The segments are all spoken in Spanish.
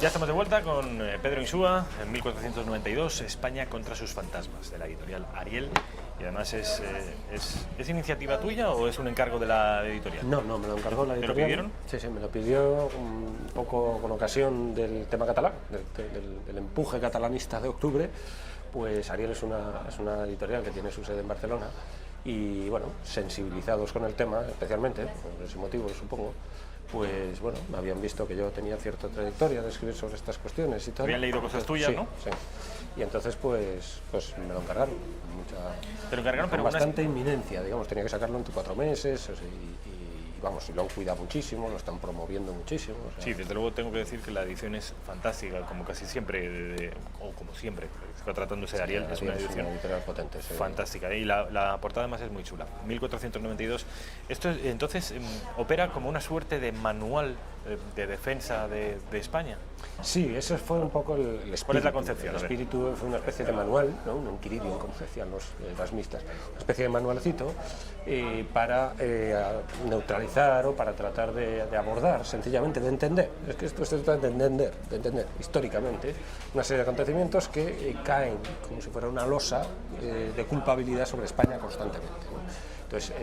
Ya estamos de vuelta con Pedro Insúa, en 1492, España contra sus fantasmas, de la editorial Ariel. Y además, ¿es iniciativa tuya o es un encargo de la editorial? No, me lo encargó la editorial. ¿Te lo pidieron? Sí, me lo pidió un poco con ocasión del tema catalán, del empuje catalanista de octubre. Pues Ariel es una editorial que tiene su sede en Barcelona y, bueno, sensibilizados con el tema, especialmente, por ese motivo, supongo, pues, bueno, me habían visto que yo tenía cierta trayectoria de escribir sobre estas cuestiones y tal. Habían leído cosas tuyas, sí, ¿no? Sí. Y entonces, pues me lo encargaron. Te lo encargaron, con bastante inminencia, digamos, tenía que sacarlo en 4 meses, o sea, vamos, y lo han cuidado muchísimo, lo están promoviendo muchísimo. O sea. Sí, desde luego tengo que decir que la edición es fantástica, como casi siempre, o como siempre, tratándose de Ariel, es una edición potente, sí. Fantástica. Y la portada además es muy chula. 1492. Esto entonces opera como una suerte de manual de defensa de España. Sí, ese fue un poco el espíritu. ¿Cuál es la concepción? El espíritu fue una especie de manual, ¿no? Un inquiridium, como decían los erasmistas, una especie de manualcito para neutralizar o para tratar de abordar, sencillamente de entender. Es que esto se trata de entender históricamente una serie de acontecimientos que caen como si fuera una losa de culpabilidad sobre España constantemente, ¿no? Entonces,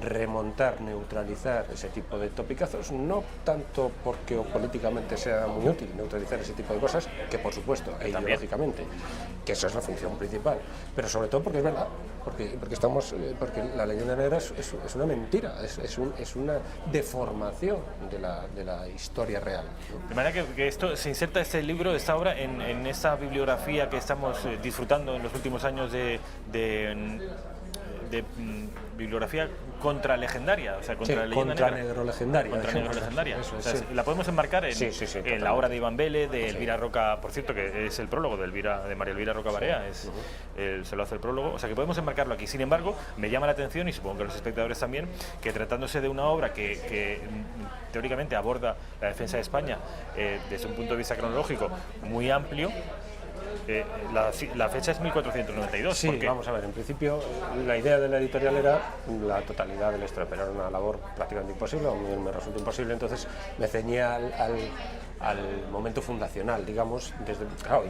remontar, neutralizar ese tipo de topicazos, no tanto porque políticamente sea muy útil neutralizar ese tipo de cosas, que por supuesto, e ideológicamente, que esa es la función principal, pero sobre todo porque es verdad, porque la leyenda negra es una mentira, es una deformación de la historia real, ¿no? De manera que esto se inserta este libro, esta obra, en esa bibliografía que estamos disfrutando en los últimos años de bibliografía contralegendaria, o sea, contra la leyenda negra. Contra-negro-legendaria. Contra-negro-legendaria. Eso, o sea, sí. La podemos enmarcar en la obra de Iván Vélez, de Elvira Roca, por cierto, que es el prólogo de María Elvira Roca Barea, se lo hace el prólogo, o sea que podemos enmarcarlo aquí. Sin embargo, me llama la atención, y supongo que los espectadores también, que tratándose de una obra que teóricamente aborda la defensa de España desde un punto de vista cronológico muy amplio, la fecha es 1492. Sí, vamos a ver, en principio la idea de la editorial era la totalidad de la historia, pero era una labor prácticamente imposible, a mí me resulta imposible, entonces me ceñía al momento fundacional, digamos, claro,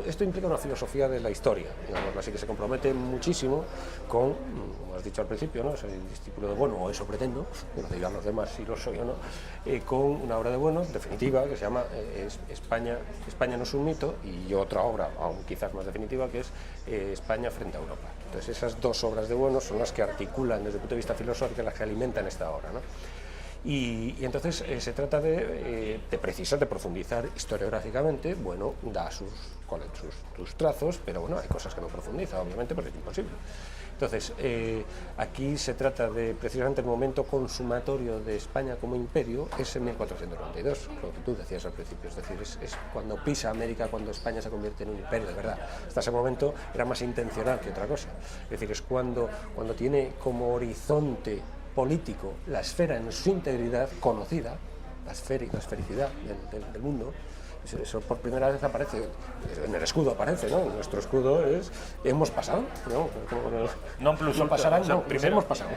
esto implica una filosofía de la historia, digamos, así que se compromete muchísimo con, como has dicho al principio, ¿no? Soy discípulo de Bono, o eso pretendo, que lo digan los demás si lo soy o no, con una obra de Bono definitiva que se llama España no es un mito, y otra obra aún quizás más definitiva, que es España frente a Europa. Entonces esas dos obras de Bono son las que articulan desde el punto de vista filosófico, las que alimentan esta obra, ¿no? Y entonces se trata de precisar, de profundizar historiográficamente. Bueno, da sus trazos, pero bueno, hay cosas que no profundiza, obviamente, porque es imposible. Entonces, aquí se trata de precisamente el momento consumatorio de España como imperio, es en 1492, lo que tú decías al principio, es decir, es cuando pisa América, cuando España se convierte en un imperio de verdad. Hasta ese momento era más intencional que otra cosa, es decir, es cuando tiene como horizonte político la esfera en su integridad conocida, la esfericidad del mundo. Eso por primera vez aparece, en el escudo aparece, ¿no? Nuestro escudo es, hemos pasado, ¿no? Non plus ultra, pasarán, o sea, no, primero hemos pasado.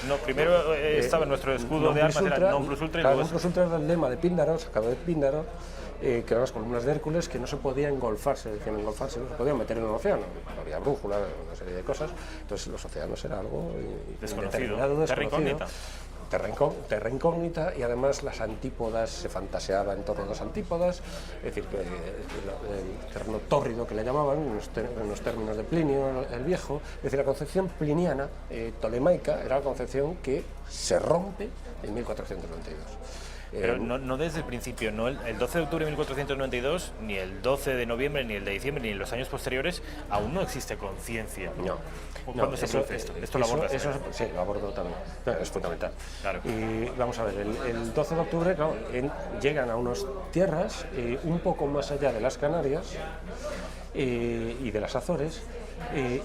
No, primero estaba nuestro escudo de armas, era non plus ultra, y luego... Non plus ultra era el lema de Píndaro, sacado de Píndaro, que eran las columnas de Hércules, que no se podían engolfarse, no se podían meter en el océano, no había brújula, una serie de cosas, entonces los océanos era algo desconocido, terra incógnita, y además las antípodas, se fantaseaba en torno a las antípodas, es decir, que el terreno tórrido que le llamaban en los términos de Plinio el Viejo, es decir, la concepción pliniana, tolemaica, era la concepción que se rompe en 1492. Pero no desde el principio, no el 12 de octubre de 1492, ni el 12 de noviembre, ni el de diciembre, ni en los años posteriores, aún no existe conciencia. ¿Cuándo se produce esto? Esto lo abordas. Sí, lo abordo también. Es fundamental. Claro. Y vamos a ver, el 12 de octubre, claro, llegan a unas tierras un poco más allá de las Canarias y de las Azores,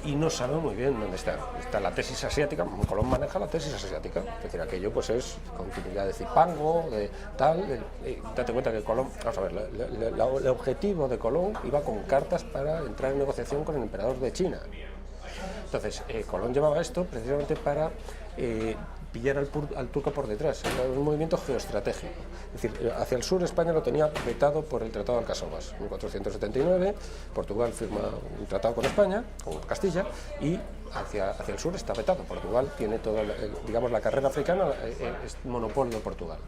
y no saben muy bien dónde están. Está la tesis asiática, Colón maneja la tesis asiática, es decir, aquello pues es continuidad de Zipango, de tal, date cuenta que Colón, vamos a ver, el objetivo de Colón iba con cartas para entrar en negociación con el emperador de China. Entonces, Colón llevaba esto precisamente para pillar al turco por detrás, era un movimiento geoestratégico. Es decir, hacia el sur España lo tenía vetado por el Tratado de Alcasovas. En 1479 Portugal firma un tratado con España, con Castilla, y hacia el sur está vetado. Portugal tiene toda, digamos, la carrera africana, es monopolio de Portugal.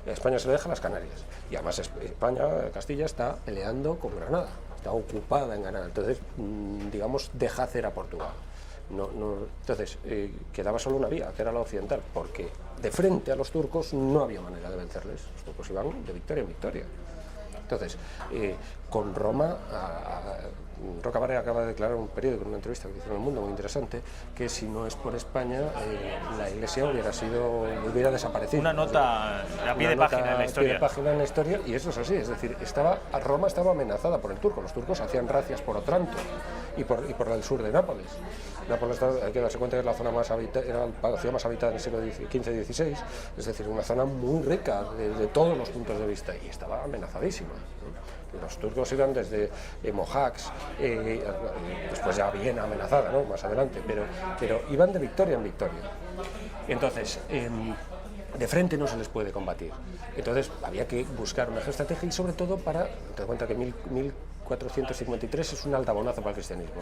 A España se le deja las Canarias, y además España, Castilla, está peleando con Granada, está ocupada en Granada, entonces, digamos, deja hacer a Portugal. Entonces, quedaba solo una vía, que era la occidental, porque de frente a los turcos no había manera de vencerles, los turcos iban de victoria en victoria. Entonces, con Roma, Roca Barea acaba de declarar un periódico, en una entrevista que hizo en El Mundo muy interesante, que si no es por España, la Iglesia hubiera desaparecido. Una nota a pie de página en la historia. A pie de página en la historia, y eso es así, es decir, Roma estaba amenazada por el turco, los turcos hacían racias por Otranto y por el sur de Nápoles. Nápoles, hay que darse cuenta que es la zona más habitada, era la ciudad más habitada en el siglo XV y XVI, es decir, una zona muy rica de todos los puntos de vista, y estaba amenazadísima, ¿no? Los turcos iban desde Mojax, después ya Viena amenazada, ¿no?, más adelante, pero iban de victoria en victoria. Entonces, de frente no se les puede combatir. Entonces había que buscar una estrategia, y sobre todo te das cuenta que 1453 es un aldabonazo para el cristianismo.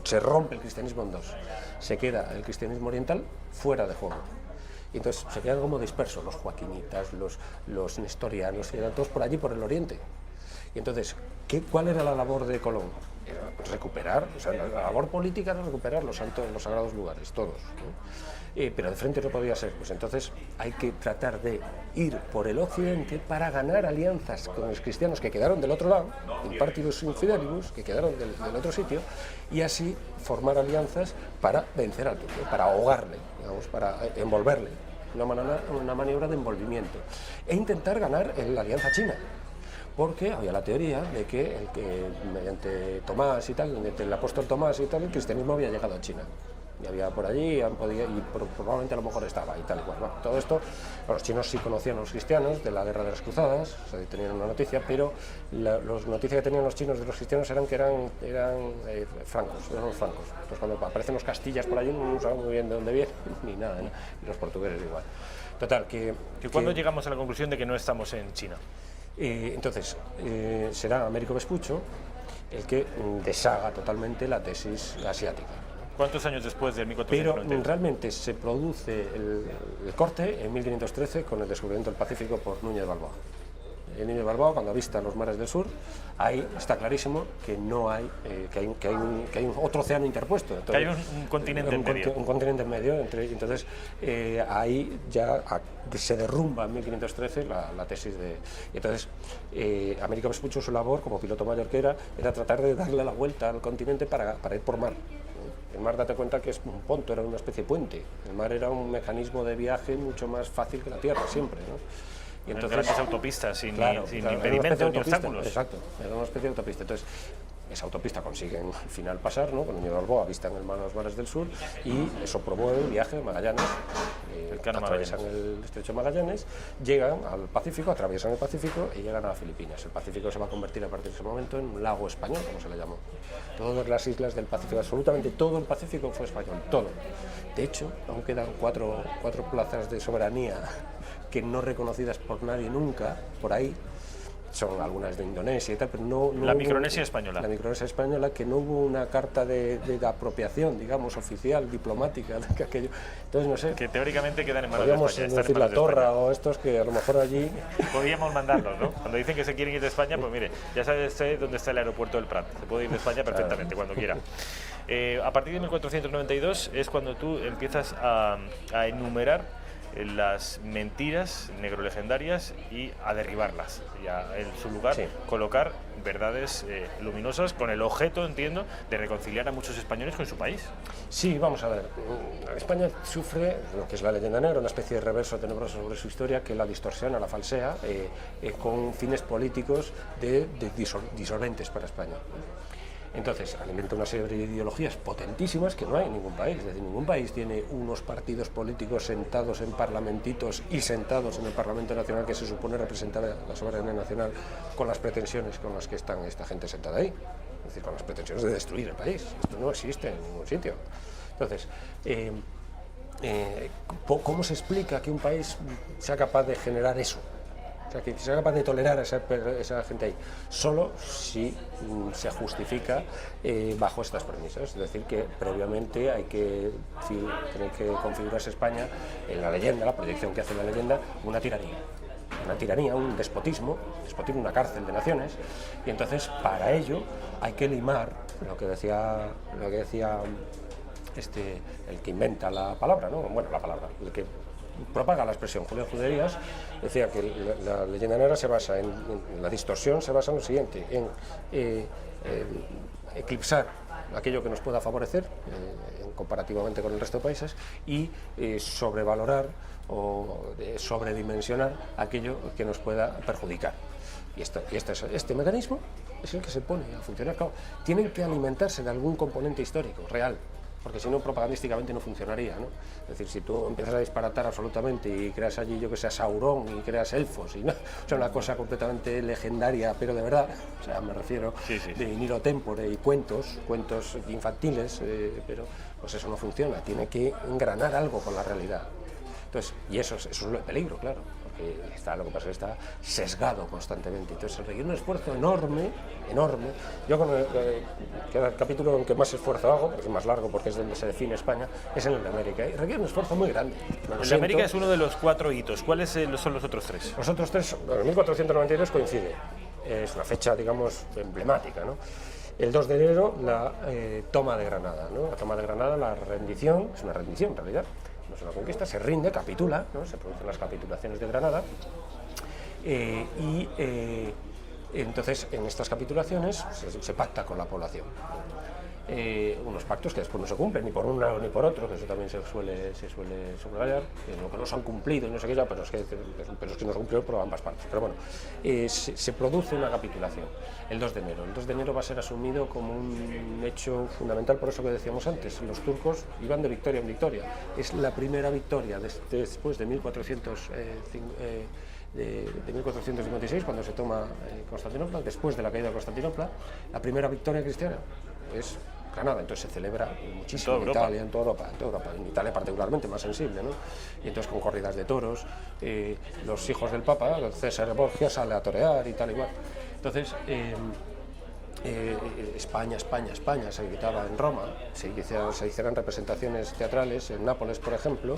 Se rompe el cristianismo en dos. Se queda el cristianismo oriental fuera de juego. Y entonces se quedan como dispersos los joaquinitas, los nestorianos, que eran todos por allí, por el oriente. Y entonces, ¿cuál era la labor de Colón? Era recuperar, o sea, la labor política era recuperar los sagrados lugares, todos, ¿no? Pero de frente no podía ser. Pues entonces hay que tratar de ir por el occidente para ganar alianzas con los cristianos que quedaron del otro lado, in partibus infidelibus, que quedaron del otro sitio, y así formar alianzas para vencer al turco, para ahogarle, digamos, para envolverle, una maniobra de envolvimiento, e intentar ganar la alianza china. Porque había la teoría de que mediante Tomás y tal, mediante el apóstol Tomás y tal, el cristianismo había llegado a China. Y había por allí, probablemente a lo mejor estaba y tal y cual. Bueno, todo esto, los chinos sí conocían a los cristianos de la Guerra de las Cruzadas, o sea, tenían una noticia, pero las noticias que tenían los chinos de los cristianos eran que eran francos, eran los francos. Entonces cuando aparecen los castillas por allí no saben muy bien de dónde vienen, ni nada, ¿no? Y los portugueses igual. Total, ¿Cuándo llegamos a la conclusión de que no estamos en China? Entonces, será Américo Vespuccio el que deshaga totalmente la tesis asiática. ¿Cuántos años después del 1492? Pero realmente se produce el corte en 1513 con el descubrimiento del Pacífico por Núñez de Balboa. El Núñez de Balboa, cuando avista los mares del sur, ahí está clarísimo que no hay, que hay un otro océano interpuesto. Entonces, que hay un continente en medio. Un continente en medio. Entonces, ahí ya se derrumba en 1513 la tesis de... Entonces, Américo Vespuccio, su labor como piloto mayor que era tratar de darle la vuelta al continente para ir por mar. El mar, date cuenta que es un ponto, era una especie de puente. El mar era un mecanismo de viaje mucho más fácil que la tierra, siempre, ¿no? Y entonces grandes autopistas sin impedimentos ni obstáculos. Exacto, era una especie de autopista. Entonces, esa autopista consiguen al final pasar, ¿no? Con Núñez de Balboa avistan los mares del sur, y eso promueve el viaje de Magallanes. Atraviesan el estrecho de Magallanes, llegan al Pacífico, atraviesan el Pacífico y llegan a las Filipinas. El Pacífico se va a convertir a partir de ese momento en un lago español, como se le llamó. Todas las islas del Pacífico, absolutamente todo el Pacífico fue español, todo. De hecho, aún quedan cuatro plazas de soberanía que no reconocidas por nadie nunca, por ahí. Son algunas de Indonesia y tal, pero no la Micronesia española. La Micronesia española, que no hubo una carta de apropiación, digamos, oficial, diplomática, de aquello. Entonces, no sé. Que teóricamente quedan en manos de España. Podríamos decir la Torra o estos que a lo mejor allí... Podríamos mandarlos, ¿no? Cuando dicen que se quieren ir de España, pues mire, ya sabes dónde está el aeropuerto del Prat. Se puede ir de España perfectamente, cuando quiera. A partir de 1492 es cuando tú empiezas a enumerar las mentiras negrolegendarias y a derribarlas, y en su lugar colocar verdades luminosas con el objeto, entiendo, de reconciliar a muchos españoles con su país. Sí, vamos a ver, España sufre lo que es la leyenda negra, una especie de reverso tenebroso sobre su historia que la distorsiona, la falsea, con fines políticos disolventes para España. Entonces, alimenta una serie de ideologías potentísimas que no hay en ningún país. Es decir, ningún país tiene unos partidos políticos sentados en parlamentitos y sentados en el Parlamento Nacional que se supone representar a la soberanía nacional con las pretensiones con las que están esta gente sentada ahí. Es decir, con las pretensiones de destruir el país. Esto no existe en ningún sitio. Entonces, ¿cómo se explica que un país sea capaz de generar eso? O sea, que sea capaz de tolerar a esa gente ahí, solo si se justifica bajo estas premisas. Es decir, que previamente tiene que configurarse España en la leyenda, la proyección que hace la leyenda, una tiranía, un despotismo, una cárcel de naciones, y entonces para ello hay que limar lo que decía el que inventa la palabra, ¿no? Bueno, la palabra, el que propaga la expresión, Julián Juderías, decía que la leyenda negra se basa en la distorsión, se basa en lo siguiente, en eclipsar aquello que nos pueda favorecer comparativamente con el resto de países y sobrevalorar o sobredimensionar aquello que nos pueda perjudicar. Y este mecanismo es el que se pone a funcionar. Claro, tienen que alimentarse de algún componente histórico, real, porque si no, propagandísticamente no funcionaría, ¿no? Es decir, si tú empiezas a disparatar absolutamente y creas allí, yo que sé, Sauron y creas elfos, y no, o sea, una cosa completamente legendaria, pero de verdad, o sea, me refiero de Nilo Tempore y cuentos infantiles, pero pues eso no funciona, tiene que engranar algo con la realidad. Entonces, y eso es el peligro, claro, porque lo que pasa es que está sesgado constantemente. Entonces, requiere un esfuerzo enorme. Yo con el capítulo en que más esfuerzo hago, porque es más largo, porque es donde se define España, es en el de América, y requiere un esfuerzo muy grande. El de América es uno de los 4 hitos. ¿Cuáles son los otros 3? Los otros 3, bueno, 1492 coincide, es una fecha, digamos, emblemática, ¿no? El 2 de enero, la toma de Granada, ¿no? La toma de Granada, la rendición, es una rendición en realidad, no es una conquista, se rinde, capitula, ¿no? Se producen las capitulaciones de Granada, entonces en estas capitulaciones se pacta con la población. Unos pactos que después no se cumplen ni por un lado ni por otro, que eso también se suele subrayar, que no se han cumplido y no sé qué ya, pero es que no se cumplió por ambas partes. Pero bueno, se produce una capitulación el 2 de enero. El 2 de enero va a ser asumido como un hecho fundamental, por eso que decíamos antes, los turcos iban de victoria en victoria. Es la primera victoria después de 1456, cuando se toma Constantinopla, después de la caída de Constantinopla, la primera victoria cristiana es Granada, entonces se celebra muchísimo en Italia, en toda Europa, en Italia particularmente más sensible, ¿no? Y entonces con corridas de toros, los hijos del Papa, César Borgia sale a torear y tal igual. Entonces, España se gritaba en Roma, se hicieran representaciones teatrales en Nápoles, por ejemplo,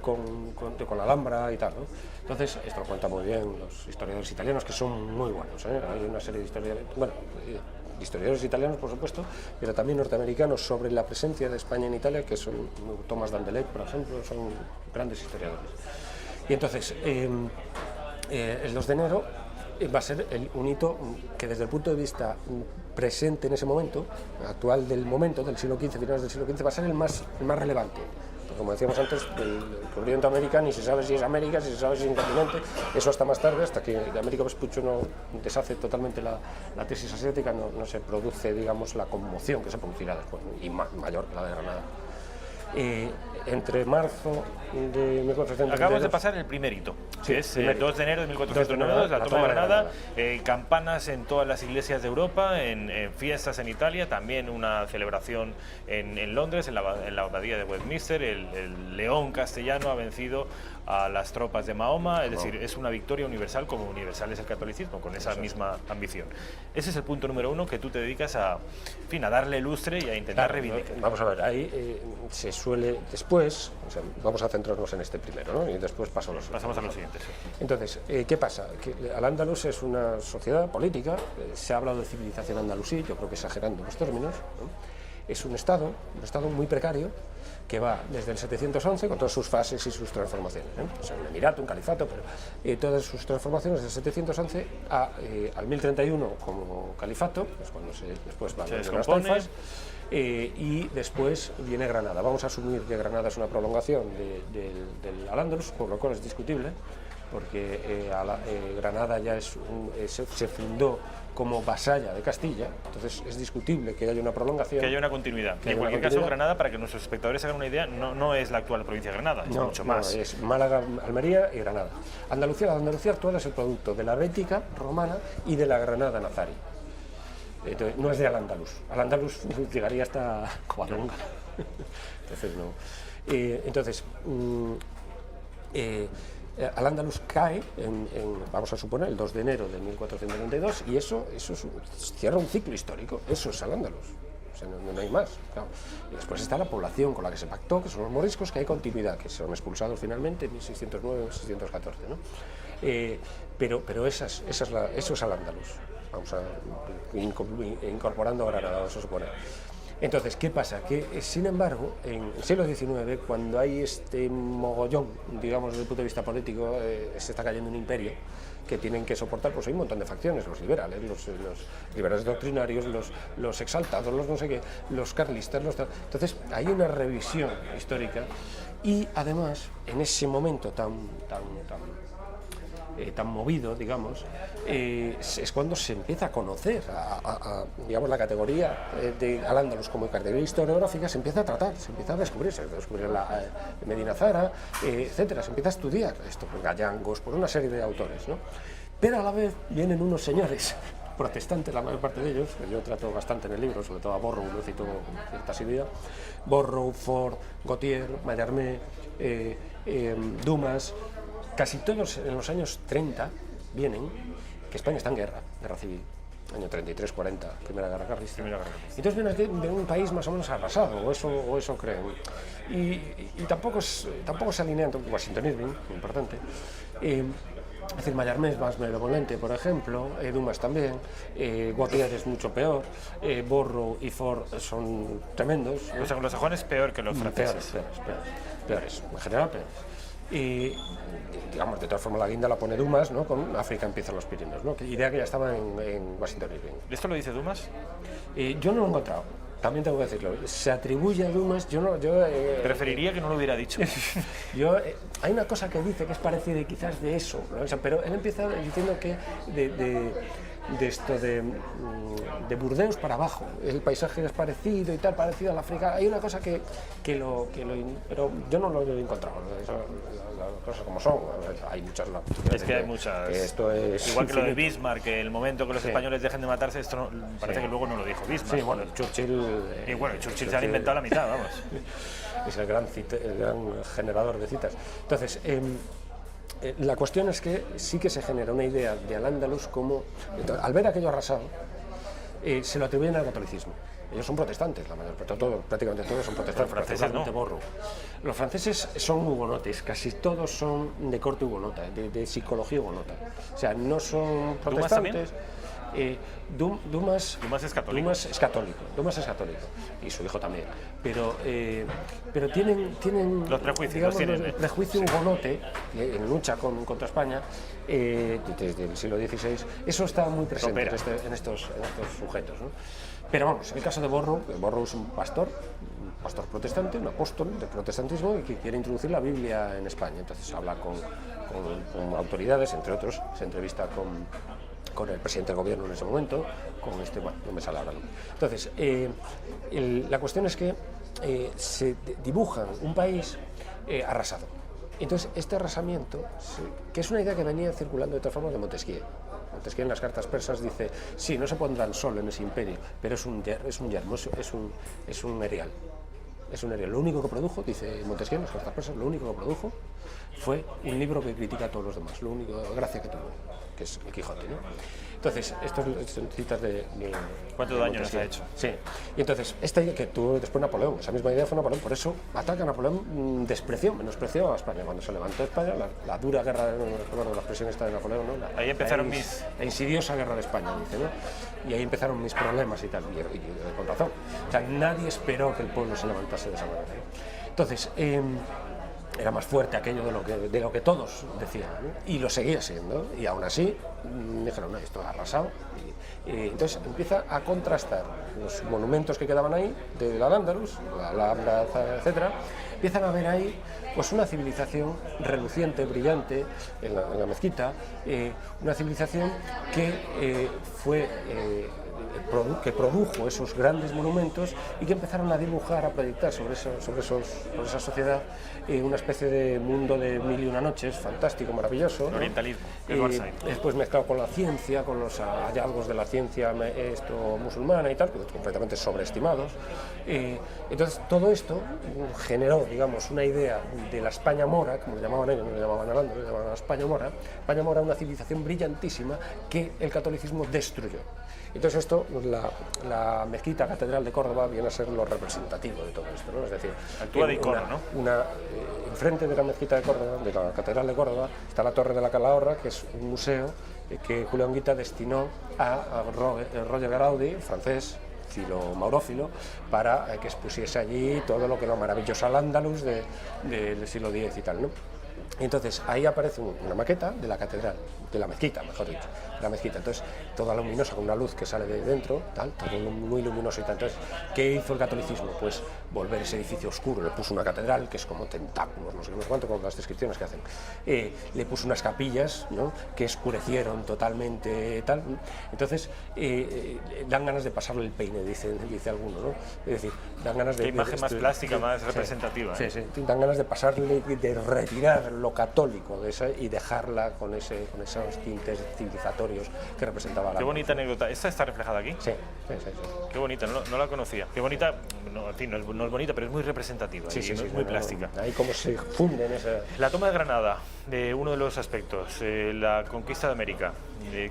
con Alhambra y tal, ¿no? Entonces, esto lo cuentan muy bien los historiadores italianos, que son muy buenos, ¿eh? Hay una serie de historiadores italianos, por supuesto, pero también norteamericanos sobre la presencia de España en Italia, que son Thomas Dandelec, por ejemplo, son grandes historiadores. Y entonces, el 2 de enero va a ser un hito que desde el punto de vista presente en ese momento, actual del momento, del siglo XV, finales del siglo XV, va a ser el más relevante. Porque, como decíamos antes, el continente América ni se sabe si es América, si se sabe si es un continente, eso hasta más tarde, hasta que de Américo Vespuccio no deshace totalmente la tesis asiática, no se produce, digamos, la conmoción que se producirá después, y mayor que la de Granada. Entre marzo de 1492... Acabamos de pasar el primer hito, que es el 2 de enero de 1492, la toma de Granada, campanas en todas las iglesias de Europa, en fiestas en Italia, también una celebración en Londres, en la abadía de Westminster. El león castellano ha vencido a las tropas de Mahoma, es decir, es una victoria universal, como universal es el catolicismo, con esa misma ambición. Ese es el punto número 1 que tú te dedicas a darle lustre y a intentar reivindicar. Vamos a ver, ahí se suele después, o sea, vamos a centrarnos en este primero, ¿no? Y después pasamos a los siguientes. Sí. Entonces, ¿qué pasa? Que Al-Ándalus es una sociedad política, se ha hablado de civilización andalusí, yo creo que exagerando los términos, ¿no? Es un estado muy precario, que va desde el 711 con todas sus fases y sus transformaciones, ¿eh? O sea, un emirato, un califato, pero todas sus transformaciones del 711 al 1031 como califato, pues cuando después van las taifas, y después viene Granada. Vamos a asumir que Granada es una prolongación del Al-Ándalus, por lo cual es discutible, porque Granada ya se fundó como vasalla de Castilla, entonces es discutible que haya una prolongación. Que haya una continuidad. En cualquier caso, Granada, para que nuestros espectadores hagan una idea, no es la actual provincia de Granada, es mucho más. No, es Málaga, Almería y Granada. La Andalucía actual es el producto de la Bética romana y de la Granada nazarí. Entonces, no es de Al-Ándalus. Al-Ándalus llegaría hasta Covadonga. Entonces, no. Entonces, Al-Ándalus cae, vamos a suponer, el 2 de enero de 1492, y eso cierra un ciclo histórico. Eso es Al-Ándalus. O sea, no hay más. Claro. Y después está la población con la que se pactó, que son los moriscos, que hay continuidad, que son expulsados finalmente en 1609-1614, ¿no? Pero eso es Al-Ándalus. Vamos a incorporando Granada, vamos a suponer. Entonces, ¿qué pasa? Que, sin embargo, en el siglo XIX, cuando hay este mogollón, digamos, desde el punto de vista político, se está cayendo un imperio que tienen que soportar, pues hay un montón de facciones, los liberales, los liberales doctrinarios, los exaltados, los no sé qué, los carlistas, Entonces, hay una revisión histórica y, además, en ese momento tan movido, digamos, es cuando se empieza a conocer digamos, la categoría de Al-Ándalus como categoría historiográfica, se empieza a tratar, se empieza a descubrir la Medina Zara, etcétera, se empieza a estudiar esto por Gallangos, por una serie de autores, ¿no? Pero a la vez vienen unos señores protestantes, la mayor parte de ellos, que yo trato bastante en el libro, sobre todo a Borrow, lo cito con cierta asiduidad, Borrow, Ford, Gautier, Mallarmé, Dumas. Casi todos en los años 30 vienen, que España está en guerra civil, año 33-40, Primera Guerra Carlista. Entonces vienen aquí de un país más o menos arrasado, o eso creen. Y tampoco se alinean con Washington Irving, muy importante. Es decir, Mallarmé es más benevolente, por ejemplo, Dumas también, Gautier es mucho peor, Borrow y Ford son tremendos. Los anglosajones peor que los franceses. Peores, en general peores. Y, digamos, de todas formas la guinda la pone Dumas, ¿no? Con África empiezan los Pirineos, ¿no? Idea que ya estaba en Washington Irving. ¿Esto lo dice Dumas? Yo no lo he encontrado, también tengo que decirlo. Se atribuye a Dumas, preferiría que no lo hubiera dicho. Hay una cosa que dice que es parecida y quizás de eso, ¿no? O sea, pero él empieza diciendo que de Burdeos para abajo, el paisaje es parecido y tal, parecido al África. Hay una cosa pero yo no lo he encontrado, las cosas como son, hay muchas. Es que hay muchas. Esto es igual que lo de Bismarck, que el momento que los españoles dejen de matarse, esto no, parece que luego no lo dijo Bismarck. Sí, bueno, Churchill. Y bueno, Churchill se han inventado la mitad, vamos. Es el gran generador de citas. Entonces, la cuestión es que sí que se genera una idea de Al-Ándalus como, al ver aquello arrasado, se lo atribuyen al catolicismo. Ellos son protestantes, prácticamente todos son protestantes. Los franceses no. Borro. Los franceses son hugonotes, casi todos son de corte hugonota, de psicología hugonota. O sea, no son protestantes. Dumas es católico. Dumas es católico y su hijo también, pero tienen los prejuicios, digamos, el prejuicio hugonote en lucha contra España desde el siglo XVI. Eso está muy presente en estos sujetos, ¿no? Pero vamos, en el caso de Borrow es un pastor protestante, un apóstol del protestantismo y que quiere introducir la Biblia en España. Entonces habla con autoridades, entre otros, se entrevista con el presidente del gobierno en ese momento, no me sale ahora. Entonces, la cuestión es que se dibuja un país arrasado. Entonces, este arrasamiento, que es una idea que venía circulando de todas formas de Montesquieu. Montesquieu en las cartas persas dice, sí, no se pondrán sol en ese imperio, pero es un yermo, es un erial. Es un erial. Lo único que produjo, dice Montesquieu en las cartas persas, lo único que produjo fue un libro que critica a todos los demás, lo único gracia que tuvo, que es el Quijote, ¿no? Entonces, esto son citas de ¿cuánto daño nos ha hecho? Sí, y entonces, esta idea que tuvo después Napoleón, esa misma idea fue Napoleón, por eso ataca a Napoleón, menospreció a España. Cuando se levantó España, la dura guerra, no recuerdo la expresión esta de Napoleón, ¿no? Ahí empezaron la insidiosa guerra de España, dice, ¿no? Y ahí empezaron mis problemas y tal, y con razón. O sea, nadie esperó que el pueblo se levantase de esa manera, ¿no? Entonces, era más fuerte aquello de lo que todos decían, ¿no? Y lo seguía siendo, y aún así dijeron, no, esto ha arrasado. Entonces empieza a contrastar los monumentos que quedaban ahí del Al-Ándalus, la Alhambra, etcétera. Empiezan a ver ahí pues una civilización reluciente, brillante en la mezquita, una civilización que que produjo esos grandes monumentos y que empezaron a dibujar, a proyectar sobre esa sociedad una especie de mundo de mil y una noches, fantástico, maravilloso. El orientalismo, después mezclado con la ciencia, con los hallazgos de la ciencia musulmana y tal, completamente sobreestimados. Entonces todo esto generó digamos, una idea de la España mora, como le llamaban ellos, no le llamaban Al-Ándalus, le llamaban la España mora, una civilización brillantísima que el catolicismo destruyó. Entonces esto, la mezquita catedral de Córdoba viene a ser lo representativo de todo esto, ¿no? Es decir, actúa de icono, ¿no? Enfrente de la mezquita de Córdoba, de la catedral de Córdoba, está la Torre de la Calahorra, que es un museo que Julio Anguita destinó a Roger Gaudí, francés, maurófilo, para que expusiese allí todo lo que era maravilloso Al-Ándalus del siglo X y tal, ¿no? Entonces ahí aparece una maqueta de la catedral, de la mezquita, mejor dicho, la mezquita. Entonces toda luminosa, con una luz que sale de dentro, tal, todo muy luminoso y tal. Entonces, ¿qué hizo el catolicismo? Pues volver ese edificio oscuro, le puso una catedral que es como tentáculos, no sé cuánto, con las descripciones que hacen. Le puso unas capillas, ¿no?, que escurecieron totalmente, tal. Entonces dan ganas de pasarle el peine, dice alguno, ¿no? Es decir, dan ganas de... Qué imagen más plástica, más representativa. Sí, dan ganas de pasarle, de retirar lo católico de esa y dejarla con esos tintes civilizatorios que representaba la... Qué bonita anécdota. ¿Esta está reflejada aquí? Sí. Qué bonita, no la conocía. Qué bonita, no, en fin, no es bonita, pero es muy representativa y muy plástica. Ahí cómo se funden esa... La toma de Granada, uno de los aspectos, la conquista de América.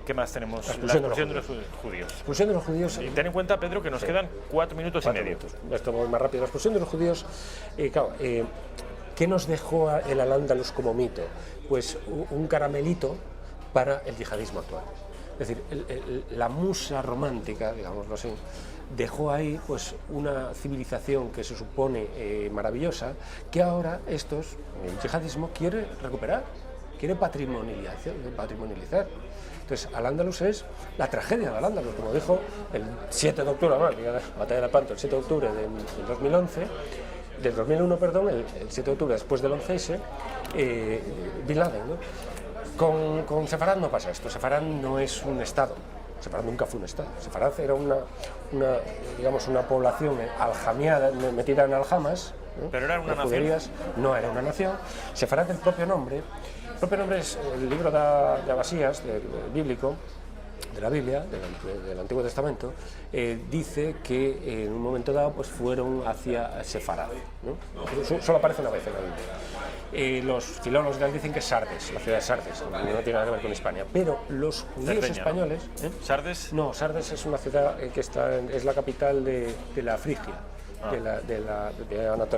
¿Qué más tenemos? La expulsión de los judíos. La expulsión de los judíos... Y ten en cuenta, Pedro, que nos quedan 4 minutos y medio. Esto voy más rápido. La expulsión de los judíos, claro, ¿qué nos dejó el Al-Ándalus como mito? Pues un caramelito para el yihadismo actual. Es decir, la musa romántica, digámoslo así, dejó ahí pues una civilización que se supone maravillosa, que ahora el yihadismo quiere recuperar, quiere patrimonializar. Entonces, Al-Ándalus es la tragedia de Al-Ándalus, como dijo el 7 de octubre, la batalla de Lepanto, el 7 de octubre del 2001, el 7 de octubre después del 11S, Bin Laden, ¿no? Con Sefarad no pasa esto. Sefarad no es un estado. Sefarad nunca fue un estado. Sefarad era una población aljamiada, metida en aljamas, ¿no? Pero era una nación. No era una nación. Sefarad, el propio nombre es el libro de Abasías, del bíblico, de la Biblia, del Antiguo Testamento, dice que en un momento dado pues fueron hacia Sefarad, ¿no? Solo aparece una vez en la Biblia. Los filólogos dicen que es Sardes, la ciudad de Sardes, no tiene nada que ver con Hispania, pero los judíos españoles... ¿Sardes? No, Sardes es una ciudad que es la capital de la Frigia, de la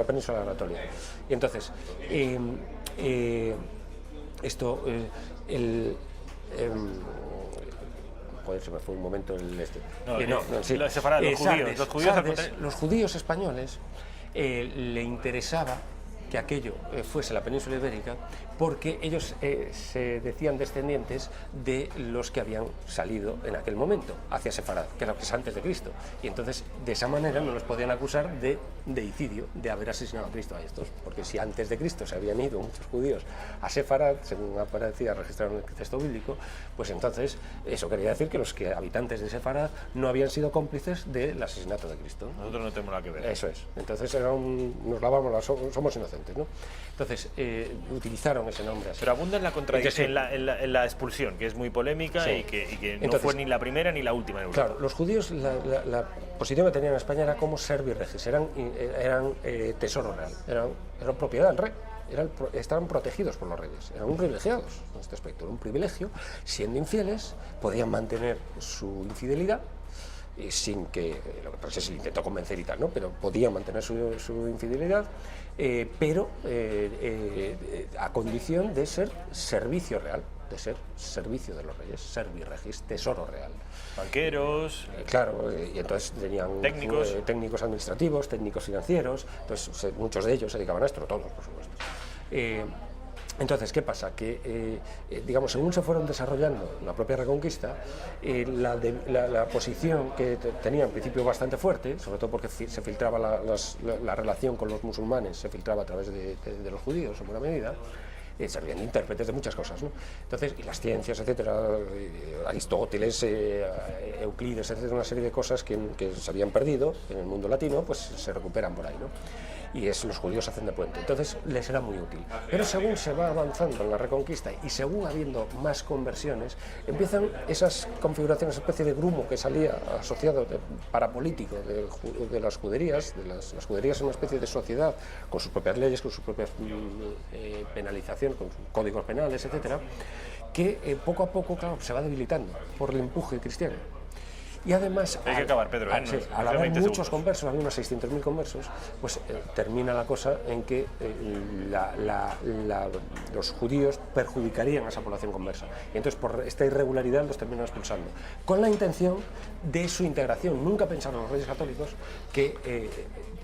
península de Anatolia. Y entonces, joder, se me fue un momento los judíos españoles le interesaba que aquello fuese la península ibérica, porque ellos se decían descendientes de los que habían salido en aquel momento hacia Sefarad, que era lo que es antes de Cristo, y entonces de esa manera no los podían acusar de deicidio, de haber asesinado a Cristo a estos, porque si antes de Cristo se habían ido muchos judíos a Sefarad, según aparecía registrado en el texto bíblico, pues entonces eso quería decir que los habitantes de Sefarad no habían sido cómplices del asesinato de Cristo. Nosotros no tenemos nada que ver. Eso es. Entonces nos lavamos, somos inocentes, ¿no? Entonces utilizaron ese nombre así. Pero abunda en la contradicción, en la expulsión, que es muy polémica, sí. y que entonces, no fue ni la primera ni la última en Europa. Claro, los judíos, la posición que tenían en España era como servi regis, eran tesoro real, eran propiedad del rey. Estaban protegidos por los reyes, eran privilegiados en este aspecto, era un privilegio. Siendo infieles, podían mantener su infidelidad sin que, lo que pasa es que se le intentó convencer y tal, ¿no? Pero podían mantener su infidelidad, pero a condición de ser servicio real, de ser servicio de los reyes, servi regis, tesoro real. Banqueros... claro, y entonces tenían técnicos administrativos, técnicos financieros, entonces muchos de ellos se dedicaban a esto, no todos, por supuesto. Entonces, ¿qué pasa? Que, digamos, según se fueron desarrollando la propia Reconquista, la posición que tenía en principio bastante fuerte, sobre todo porque se filtraba la relación con los musulmanes, se filtraba a través de los judíos en buena medida, servían de intérpretes de muchas cosas, ¿no? Entonces, y las ciencias, etcétera, Aristóteles, Euclides, etcétera, una serie de cosas que se habían perdido en el mundo latino, pues se recuperan por ahí, ¿no? y los judíos hacen de puente. Entonces les era muy útil. Pero según se va avanzando en la Reconquista y según habiendo más conversiones, empiezan esas configuraciones, especie de grumo que salía asociado parapolítico de las juderías. Las juderías son una especie de sociedad con sus propias leyes, con sus propias penalización, con sus códigos penales, etcétera, que poco a poco, claro, se va debilitando por el empuje cristiano. Y además, hay que acabar, Pedro, sí, al haber muchos conversos, hay unos 600.000 conversos, pues termina la cosa en que los judíos perjudicarían a esa población conversa. Y entonces, por esta irregularidad, los terminan expulsando, con la intención de su integración. Nunca pensaron los reyes católicos que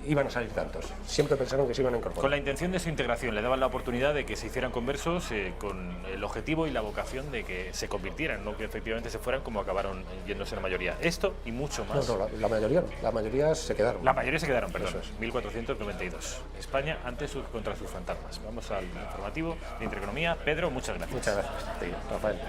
iban a salir tantos, siempre pensaron que se iban a incorporar. Con la intención de su integración, le daban la oportunidad de que se hicieran conversos con el objetivo y la vocación de que se convirtieran, no que efectivamente se fueran como acabaron yéndose la mayoría. Esto y mucho más. No, la mayoría no, la mayoría se quedaron. La mayoría se quedaron, perdón, 1492. España contra sus fantasmas. Vamos al informativo de Intereconomía. Pedro, muchas gracias. Muchas gracias, Rafael.